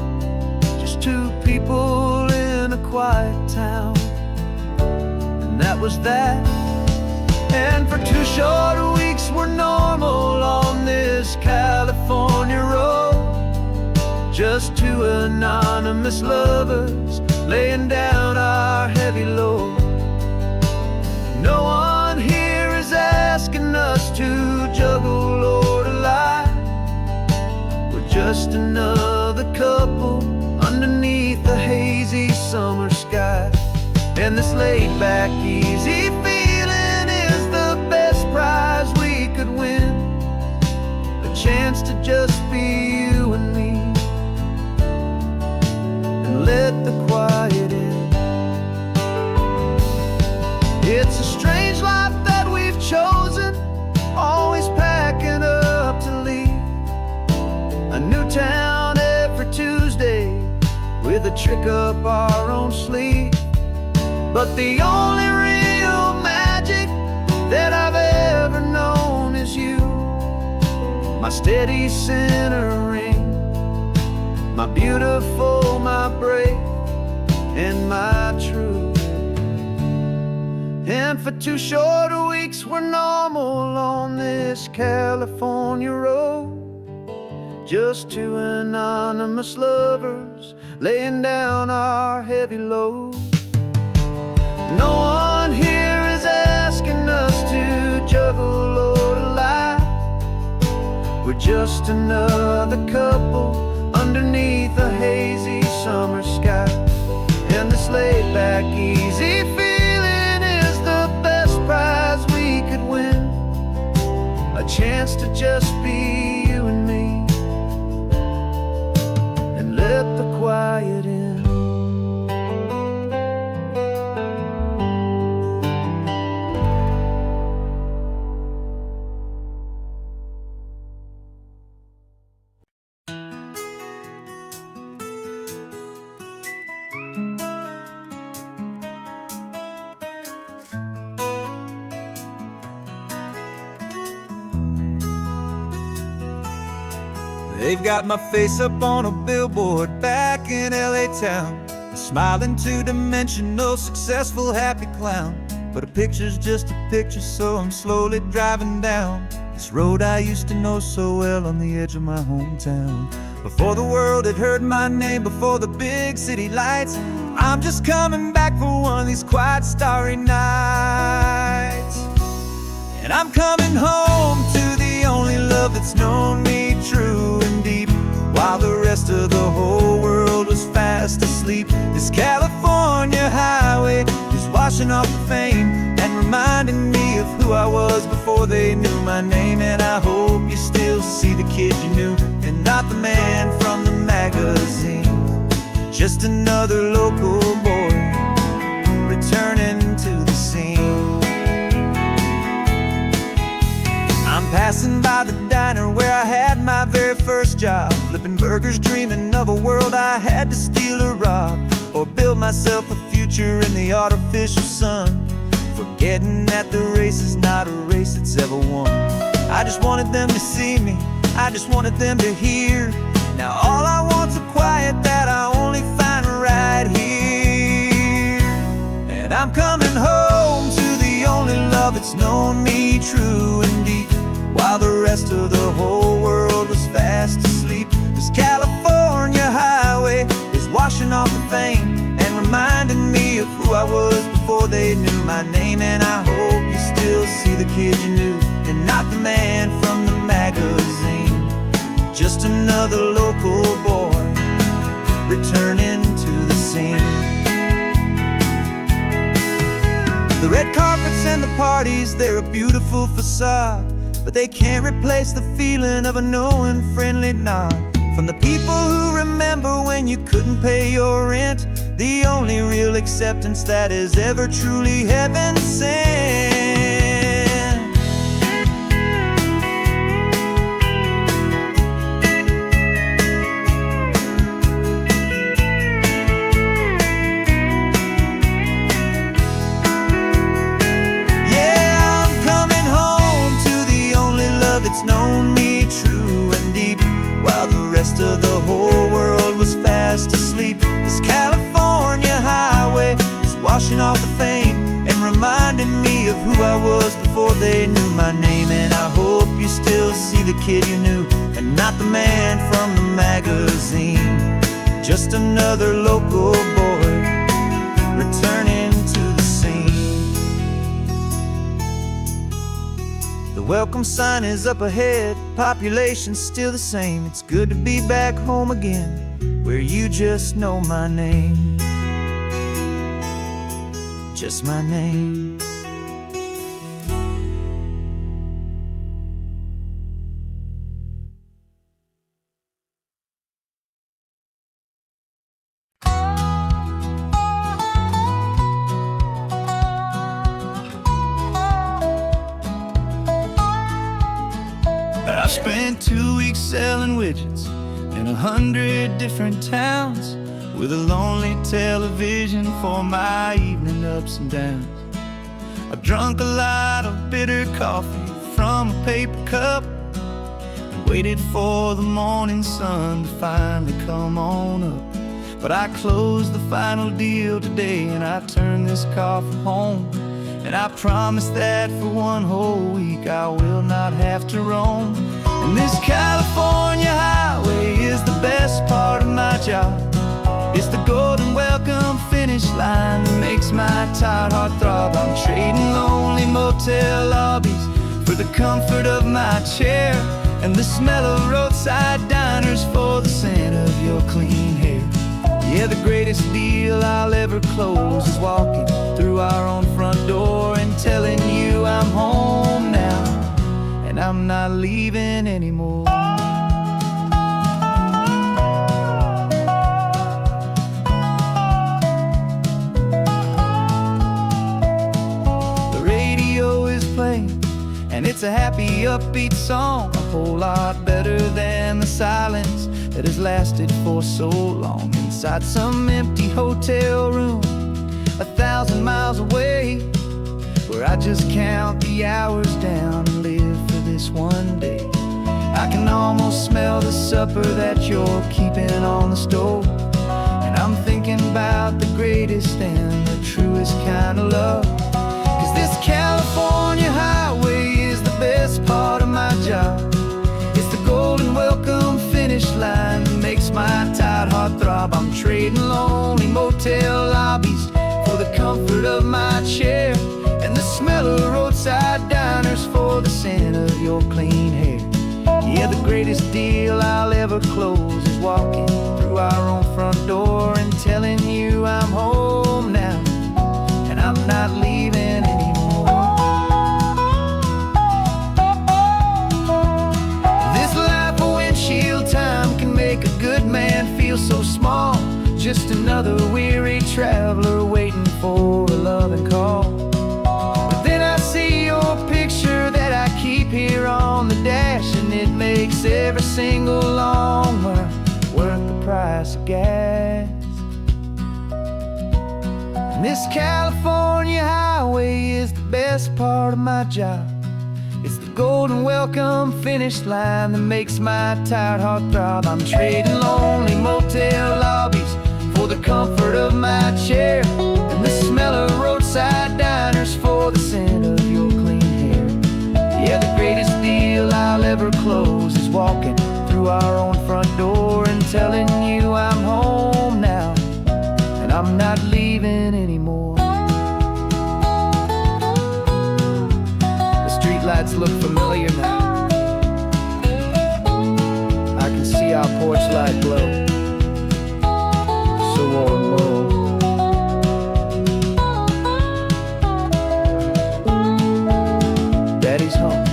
just 2 people in a quiet town, and that was that. And for 2 short weeks we're normal on this California road, just 2 anonymous lovers laying down our heavy load. No one here is asking us to juggle or to lie, we're just another couple underneath the hazy summer sky. And this laid-back, easy feeling is the best prize we could win, a chance to just be you and me and let the quiet in. It's a strange life that we've chosen, always packing up to leave a new town every Tuesday with a trick up our own sleeve. But the only real magic that I've ever known is you, my steady centering, my beautiful, my brave, and my truth. And for 2 short weeks we're normal on this California road. Just 2 anonymous lovers laying down our heavy load. No one here is asking us to juggle or to lie. We're just another couple underneath a hazy summer sky. And this laid back, easy feeling is the best prize we could win. A chance to just be you and me, and let the quiet in. They've got my face up on a billboard back in LA town, a smiling two-dimensional, successful, happy clown. But a picture's just a picture, so I'm slowly driving down this road I used to know so well on the edge of my hometown. Before the world had heard my name, before the big city lights, I'm just coming back for one of these quiet, starry nights. And I'm coming home to the only love that's known me true and deep, while the rest of the whole world was fast asleep. This California highway is washing off the fame and reminding me of who I was before they knew my name. And I hope you still see the kid you knew, and not the man from the magazine. Just another local boy returning to the scene. I'm passing by the diner where I had my very first job, flipping burgers, dreaming of a world I had to steal or rob, or build myself a future in the artificial sun, forgetting that the race is not a race that's ever won. I just wanted them to see me, I just wanted them to hear. Now all I want's a quiet that I only find right here. And I'm coming home to the only love that's known me true and deep, while the rest of the whole world was fast asleep. This California highway is washing off the fame and reminding me of who I was before they knew my name. And I hope you still see the kid you knew, and not the man from the magazine. Just another local boy returning to the scene. The red carpets and the parties, they're a beautiful facade, but they can't replace the feeling of a knowing, friendly nod from the people who remember when you couldn't pay your rent. The only real acceptance that is ever truly heaven sent. It's known me true and deep, while the rest of the whole world was fast asleep. This California highway is washing off the fame and reminding me of who I was before they knew my name. And I hope you still see the kid you knew, and not the man from the magazine. Just another local boy returning to the scene. The welcome sign is up ahead, population's still the same. It's good to be back home again, where you just know my name. Just my name. I spent 2 weeks selling widgets in 100 different towns, with a lonely television for my evening ups and downs. I drunk a lot of bitter coffee from a paper cup and waited for the morning sun to finally come on up. But I closed the final deal today, and I turned this car from home. And I promise that for one whole week I will not have to roam. And this California highway is the best part of my job. It's the golden welcome finish line that makes my tired heart throb. I'm trading lonely motel lobbies for the comfort of my chair, and the smell of roadside diners for the scent of your clean hair. Yeah, the greatest deal I'll ever close is walking through our own front door and telling you I'm home now, and I'm not leaving anymore. The radio is playing, and it's a happy, upbeat song, a whole lot better than the silence that has lasted for so long. Inside some empty hotel room 1,000 miles away, where I just count the hours down and live for this one day. I can almost smell the supper that you're keeping on the stove, and I'm thinking about the greatest and the truest kind of love. 'Cause this California highway is the best part of my job. It's the golden welcome finish line that makes my tired heart throb. I'm trading lonely motel lobbies for the comfort of my chair, and the smell of roadside diners for the scent of your clean hair. Yeah, the greatest deal I'll ever close is walking through our own front door and telling you I'm home now, and I'm not leaving anymore. This life of windshield time can make a good man feel so small, just another weary traveler waiting for a loving call. But then I see your picture that I keep here on the dash, and it makes every single long mile worth the price of gas. And this California highway is the best part of my job. It's the golden welcome finish line that makes my tired heart throb. I'm trading lonely motel lobbies for the comfort of my chair, and the smell of roadside diners for the scent of your clean hair. Yeah, the greatest deal I'll ever close is walking through our own front door and telling you I'm home now, and I'm not leaving anymore. The streetlights look familiar now. I can see our porch light glow, so warm, low. Daddy's home.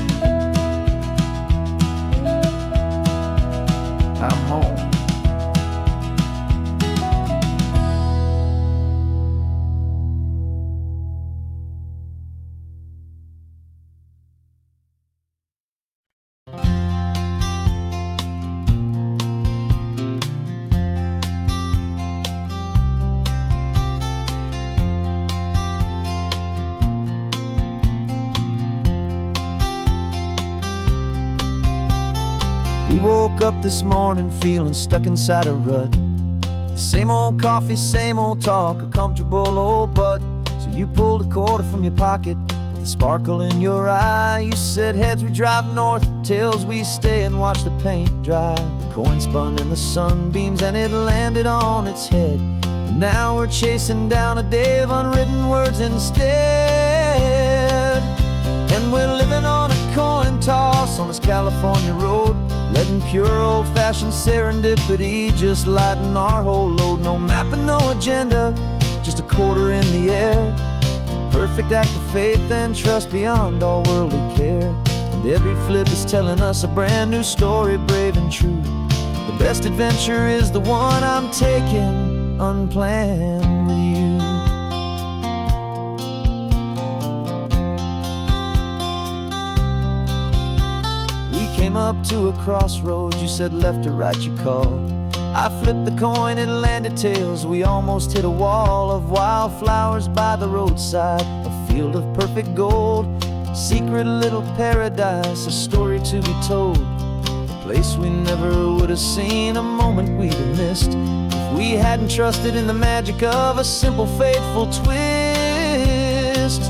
I'm home. We woke up this morning feeling stuck inside a rut. Same old coffee, same old talk, a comfortable old butt. So you pulled a quarter from your pocket with a sparkle in your eye. You said heads we drive north, tails we stay and watch the paint dry. The coin spun in the sunbeams and it landed on its head. And now we're chasing down a day of unwritten words instead. And we're living on a coin toss on this California road, letting pure old-fashioned serendipity just lighten our whole load. No map and no agenda, just a quarter in the air. Perfect act of faith and trust beyond all worldly care. And every flip is telling us a brand new story, brave and true. The best adventure is the one I'm taking unplanned with you. Came up to a crossroads, you said left or right you called. I flipped the coin, it landed tails. We almost hit a wall of wildflowers by the roadside, a field of perfect gold, secret little paradise, a story to be told, a place we never would have seen, a moment we'd have missed if We hadn't trusted in the magic of a simple, faithful twist.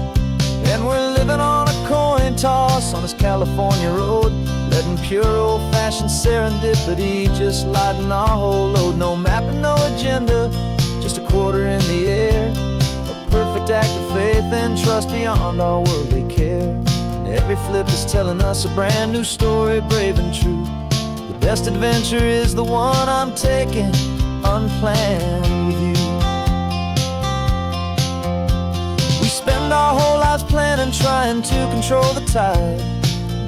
And we're living on a coin toss on this California road, letting pure old-fashioned serendipity just lighten our whole load. No map and no agenda, just a quarter in the air, a perfect act of faith and trust beyond our worldly care. And every flip is telling us a brand new story, brave and true. The best adventure is the one I'm taking, unplanned with you. We spend our whole lives planning, trying to control the tide,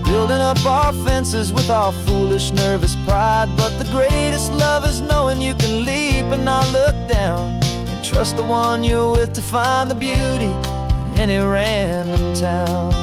building up our fences with our foolish, nervous pride. But the greatest love is knowing you can leap and not look down, and trust the one you're with to find the beauty in any random town.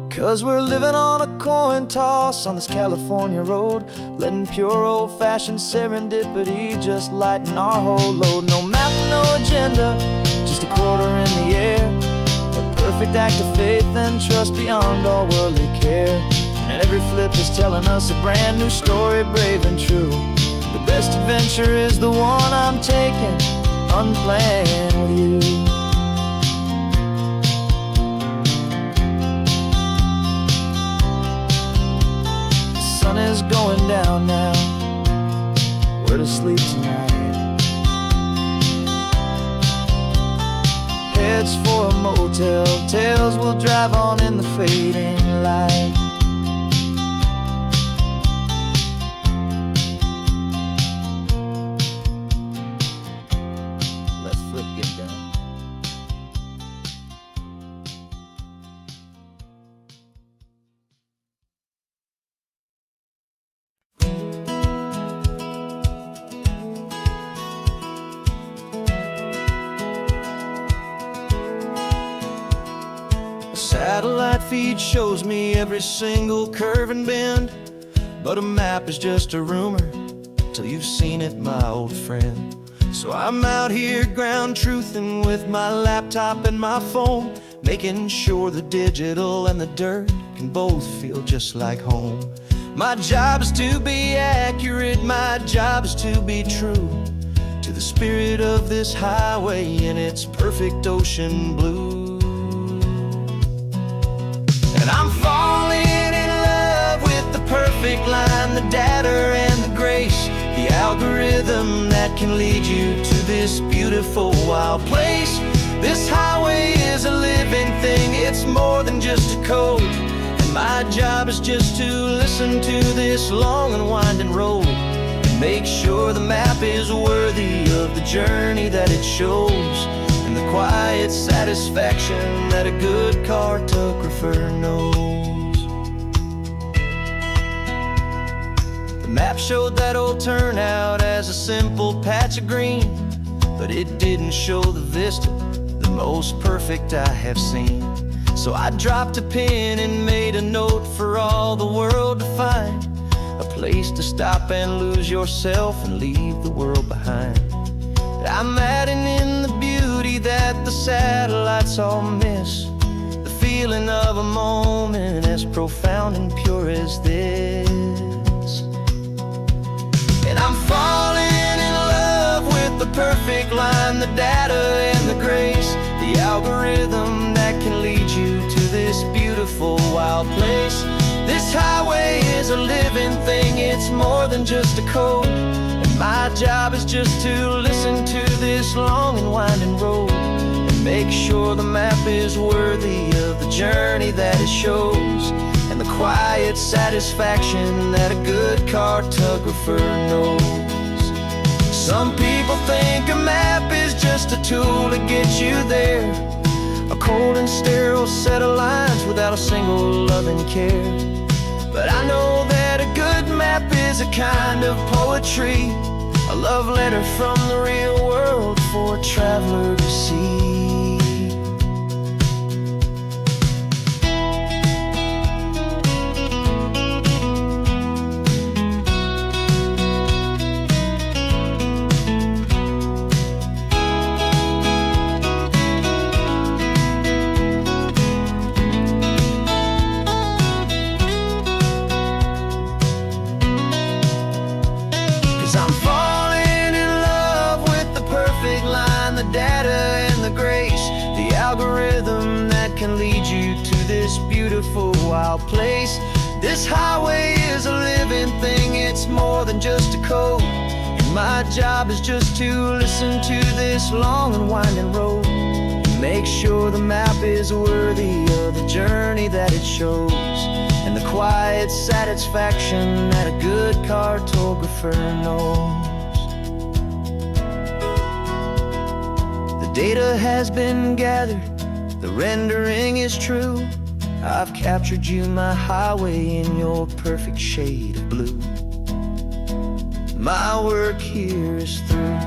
'Cause we're living on a coin toss on this California road, letting pure old-fashioned serendipity just lighten our whole load. No map, no agenda, just a quarter in the air, a perfect act of faith and trust beyond all worldly care. And every flip is telling us a brand new story, brave and true. The best adventure is the one I'm taking, unplanned with you. Sun is going down now, we're to sleep tonight. Heads for a motel, tails will drive on in the fading light. Let's flip, get down. Satellite feed shows me every single curve and bend, but a map is just a rumor till you've seen it, my old friend. So I'm out here ground truthing with my laptop and my phone, making sure the digital and the dirt can both feel just like home. My job is to be accurate, my job is to be true to the spirit of this highway in its perfect ocean blue. And I'm falling in love with the perfect line, the data and the grace, the algorithm that can lead you to this beautiful wild place. This highway is a living thing, it's more than just a code. And my job is just to listen to this long and winding road and make sure the map is worthy of the journey that it shows, and the quiet satisfaction that a good cartographer knows. The map showed that old turnout as a simple patch of green, but it didn't show the vista, the most perfect I have seen. So I dropped a pin and made a note for all the world to find, a place to stop and lose yourself and leave the world behind. I'm adding in the beauty that the satellites all miss, the feeling of a moment as profound and pure as this. And I'm falling in love with the perfect line, the data and the grace, the algorithm that can lead you to this beautiful wild place. This highway is a living thing, it's more than just a code. My job is just to listen to this long and winding road and make sure the map is worthy of the journey that it shows, and the quiet satisfaction that a good cartographer knows. Some people think a map is just a tool to get you there, a cold and sterile set of lines without a single loving care. But I know that a good map is a kind of poetry, a love letter from the real world for a traveler to see. this beautiful wild place. This highway is a living thing, it's more than just a code. And my job is just to listen to this long and winding road, and make sure the map is worthy of the journey that it shows, and the quiet satisfaction that a good cartographer knows. The data has been gathered, the rendering is true. I've captured you, my highway, in your perfect shade of blue. My work here is through.